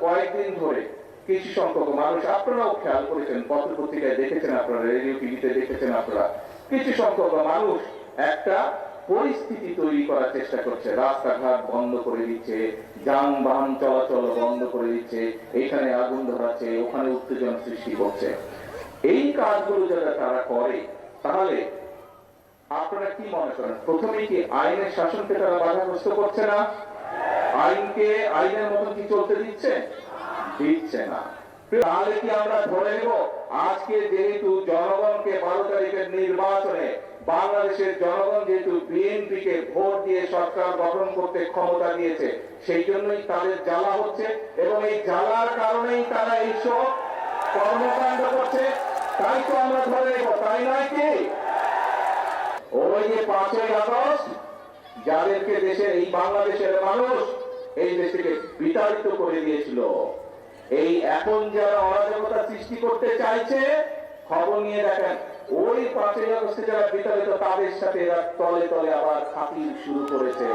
কয়েকদিন ধরে কিছু সংখ্যক মানুষ, আপনারাও খেয়াল করেছেন, পত্র পত্রিকায় দেখেছেন, আপনারা রেডিও টিভিতে দেখেছেন, আপনারা কিছু সংখ্যক মানুষ একটা পরিস্থিতি তৈরি করার চেষ্টা করছে। রাস্তাঘাট বন্ধ করে দিচ্ছে, যানবাহন চলাচল বন্ধ করে দিচ্ছে, এখানে আগুন ধরাচ্ছে, ওখানে উত্তেজনা সৃষ্টি করছে। এই কাজগুলো যারা তারা করে, তাহলে আপনারা কি মনে করেন, প্রথমে কি আইনের শাসনকে তারা বাধাগ্রস্ত করছে না? আইনকে আইনের মতন কি চলতে দিচ্ছে? দিচ্ছে না। তাহলে কি আমরা ধরে নেব আজকে যেহেতু জনগণকে 12 তারিখের নির্বাচনে বাংলাদেশের জনগণ যেহেতু বিএনপিকে ভোট দিয়ে সরকার গঠন করতে ক্ষমতা দিয়েছে, সেই জন্যই তাদের জ্বালা হচ্ছে এবং এই জ্বালার কারণেই তারা এইসব কর্মকাণ্ড করছে? তাই তো আমরা ধরে নেব, তাই নয় কি? ওই যে 5ই আগস্ট যাদেরকে দেশের এই বাংলাদেশের মানুষ এই দেশ থেকে বিতাড়িত করে দিয়েছিল, এই এখন যারা অরাজকতা সৃষ্টি করতে চাইছে, খবর নিয়ে দেখেন ওই 5ই আগস্টে যারা বিতাড়িত তাদের সাথে এরা তলে তলে আবার খাতির শুরু করেছে।